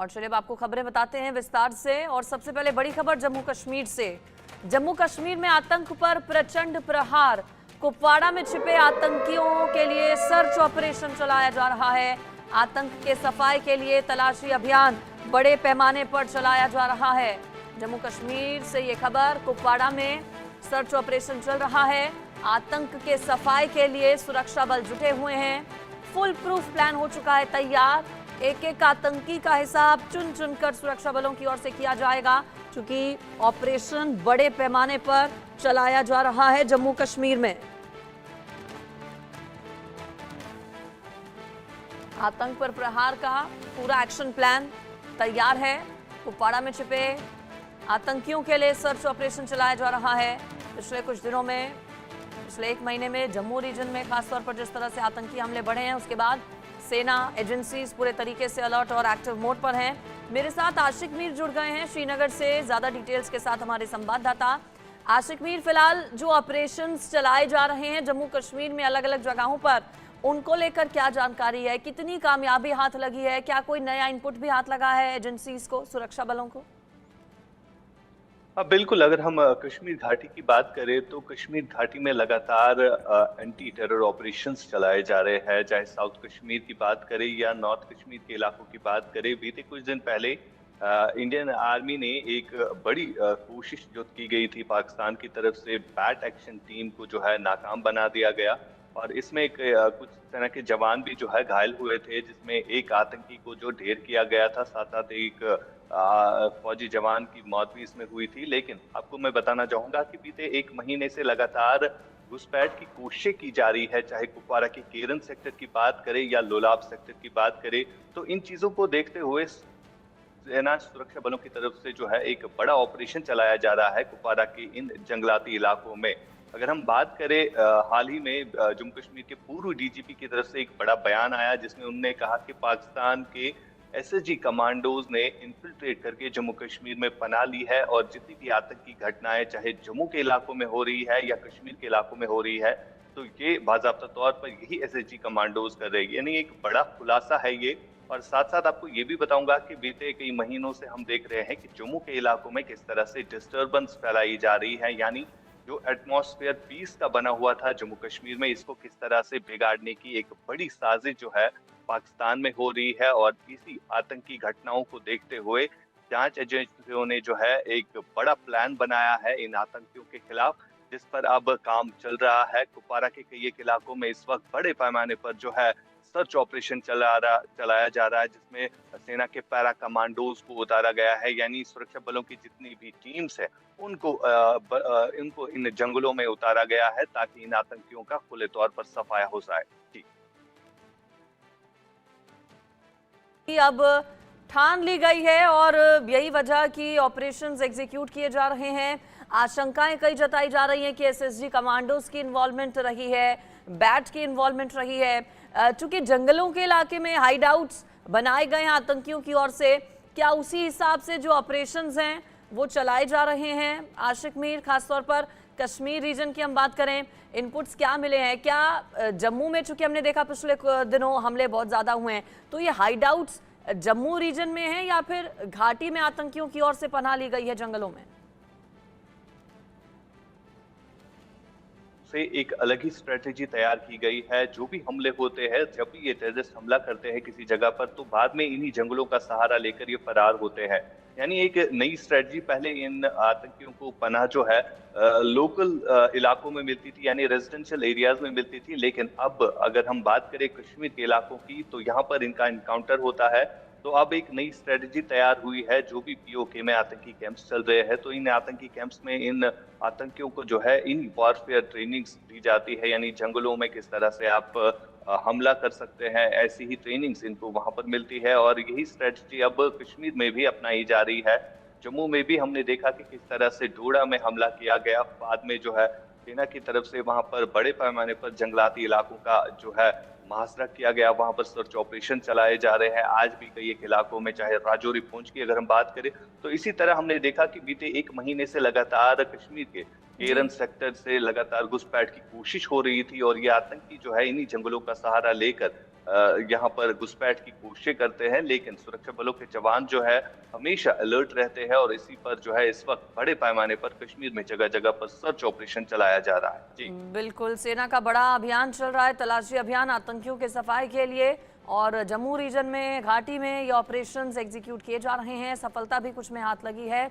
और चलिए अब आपको खबरें बताते हैं विस्तार से। और सबसे पहले बड़ी खबर जम्मू कश्मीर से। जम्मू कश्मीर में आतंक पर प्रचंड प्रहार। कुपवाड़ा में छिपे आतंकियों के लिए सर्च ऑपरेशन चलाया जा रहा है। आतंक के सफाई के लिए तलाशी अभियान बड़े पैमाने पर चलाया जा रहा है। जम्मू कश्मीर से ये खबर, कुपवाड़ा में सर्च ऑपरेशन चल रहा है। आतंक के सफाई के लिए सुरक्षा बल जुटे हुए हैं। फुल प्रूफ प्लान हो चुका है तैयार। एक एक आतंकी का हिसाब चुन चुनकर सुरक्षा बलों की ओर से किया जाएगा, क्योंकि ऑपरेशन बड़े पैमाने पर चलाया जा रहा है जम्मू कश्मीर में। आतंक पर प्रहार का पूरा एक्शन प्लान तैयार है। कुपवाड़ा में छिपे आतंकियों के लिए सर्च ऑपरेशन चलाया जा रहा है। पिछले कुछ दिनों में, पिछले 1 महीने में जम्मू रीजन में खासतौर पर जिस तरह से आतंकी हमले बढ़े हैं, उसके बाद सेना एजेंसीज पूरे तरीके से अलर्ट और एक्टिव मोड पर हैं। मेरे साथ आशिक मीर जुड़ गए हैं श्रीनगर से, ज्यादा डिटेल्स के साथ हमारे संवाददाता। आशिक मीर, फिलहाल जो ऑपरेशंस चलाए जा रहे हैं जम्मू कश्मीर में अलग अलग जगहों पर, उनको लेकर क्या जानकारी है? कितनी कामयाबी हाथ लगी है? क्या कोई नया इनपुट भी हाथ लगा है एजेंसीज को, सुरक्षा बलों को? हाँ बिल्कुल, अगर हम कश्मीर घाटी की बात करें तो कश्मीर घाटी में लगातार एंटी टेरर ऑपरेशंस चलाए जा रहे हैं। चाहे साउथ कश्मीर की बात करें या नॉर्थ कश्मीर के इलाकों की बात करें, बीते कुछ दिन पहले इंडियन आर्मी ने एक बड़ी कोशिश जो की गई थी पाकिस्तान की तरफ से, बैट एक्शन टीम को जो है नाकाम बना दिया गया। और इसमें कुछ सेना के जवान भी जो है घायल हुए थे, जिसमें एक आतंकी को जो ढेर किया गया था, साथ साथ एक फौजी जवान की मौत भी इसमें हुई थी। लेकिन आपको मैं बताना चाहूंगा कि बीते 1 महीने से लगातार घुसपैठ की कोशिशें की जा रही है। चाहे कुपवाड़ा के केरन सेक्टर की बात करें या लोलाब सेक्टर की बात करें, तो इन चीजों को देखते हुए सेना सुरक्षा बलों की तरफ से जो है एक बड़ा ऑपरेशन चलाया जा रहा है कुपवाड़ा के इन जंगलाती इलाकों में। अगर हम बात करें, हाल ही में जम्मू कश्मीर के पूर्व डीजीपी की तरफ से एक बड़ा बयान आया, जिसमें उन्होंने कहा कि पाकिस्तान के एसएसजी कमांडोज ने इन्फिल्ट्रेट करके जम्मू कश्मीर में पनाह ली है और जितनी भी आतंकी घटनाएं चाहे जम्मू के इलाकों में हो रही है या कश्मीर के इलाकों में हो रही है, तो ये बाकायदा तौर पर यही एसएसजी कमांडोज कर रहे हैं। यानी एक बड़ा खुलासा है ये। और साथ साथ आपको ये भी बताऊंगा कि बीते कई महीनों से हम देख रहे हैं कि जम्मू के इलाकों में किस तरह से डिस्टर्बेंस फैलाई जा रही है। यानी जो एटमॉस्फेयर पीस का बना हुआ था जम्मू कश्मीर में, इसको किस तरह से बिगाड़ने की एक बड़ी साजिश जो है पाकिस्तान में हो रही है। और इसी आतंकी घटनाओं को देखते हुए जांच एजेंसियों ने जो है एक बड़ा प्लान बनाया है इन आतंकियों के खिलाफ, जिस पर अब काम चल रहा है। कुपवाड़ा के कई एक इलाकों में इस वक्त बड़े पैमाने पर जो है सर्च ऑपरेशन चलाया जा रहा है, जिसमें सेना के पैरा कमांडोज को उतारा गया है। यानी सुरक्षा बलों की जितनी भी टीम्स है इनको इन जंगलों में उतारा गया है, ताकि इन आतंकियों का खुले तौर पर सफाया हो जाए। जी, अब ठान ली गई है और यही वजह कि ऑपरेशंस एग्जीक्यूट किए जा रहे हैं। आशंकाएं कई जताई जा रही हैं कि एसएसजी कमांडोज की इन्वॉल्वमेंट रही है, बैट की इन्वॉल्वमेंट रही है। चूंकि जंगलों के इलाके में हाइड आउट्स बनाए गए हैं आतंकियों की ओर से, क्या उसी हिसाब से जो ऑपरेशंस हैं वो चलाए जा रहे हैं? आशिक मीर, खासतौर पर कश्मीर रीजन की हम बात करें, इनपुट्स क्या मिले हैं? क्या जम्मू में, चूंकि हमने देखा पिछले दिनों हमले बहुत ज्यादा हुए हैं, तो ये हाइड आउट्स जम्मू रीजन में है या फिर घाटी में आतंकियों की ओर से पनाह ली गई है जंगलों में? से एक अलग ही स्ट्रेटेजी तैयार की गई है। जो भी हमले होते हैं, जब भी ये टेररिस्ट हमला करते हैं किसी जगह पर, तो बाद में इन्हीं जंगलों का सहारा लेकर ये फरार होते हैं। यानी एक नई स्ट्रेटजी, पहले इन आतंकियों को पनाह जो है लोकल इलाकों में मिलती थी, यानी रेजिडेंशियल एरियाज में मिलती थी। लेकिन अब अगर हम बात करें कश्मीर के इलाकों की, तो यहाँ पर इनका इनकाउंटर होता है। तो अब एक नई स्ट्रेटजी तैयार हुई है। जो भी पीओके में आतंकी कैंप्स चल रहे हैं, तो इन आतंकी कैंप्स में इन आतंकियों को जो है इन वॉरफेयर ट्रेनिंग्स दी जाती है। यानी जंगलों में किस तरह से आप हमला कर सकते हैं, ऐसी ही ट्रेनिंग्स इनको वहां पर मिलती है। और यही स्ट्रेटजी अब कश्मीर में भी अपनाई जा रही है। जम्मू में भी हमने देखा कि किस तरह से डोडा में हमला किया गया, बाद में जो है सेना की तरफ से वहां पर बड़े पैमाने पर जंगलाती इलाकों का जो है मुहासरा किया गया, वहां पर सर्च ऑपरेशन चलाए जा रहे हैं। आज भी कई एक इलाकों में, चाहे राजौरी पुंछ की अगर हम बात करें, तो इसी तरह हमने देखा कि बीते 1 महीने से लगातार कश्मीर के केरन सेक्टर से लगातार घुसपैठ की कोशिश हो रही थी। और ये आतंकी जो है इन्हीं जंगलों का सहारा लेकर यहाँ पर घुसपैठ की कोशिशें करते हैं, लेकिन सुरक्षा बलों के जवान जो है हमेशा अलर्ट रहते हैं और इसी पर जो है इस वक्त बड़े पैमाने पर कश्मीर में जगह जगह पर सर्च ऑपरेशन चलाया जा रहा है। जी बिल्कुल, सेना का बड़ा अभियान चल रहा है, तलाशी अभियान आतंकियों के सफाई के लिए। और जम्मू रीजन में, घाटी में ये ऑपरेशंस एग्जीक्यूट किए जा रहे हैं। सफलता भी कुछ में हाथ लगी है।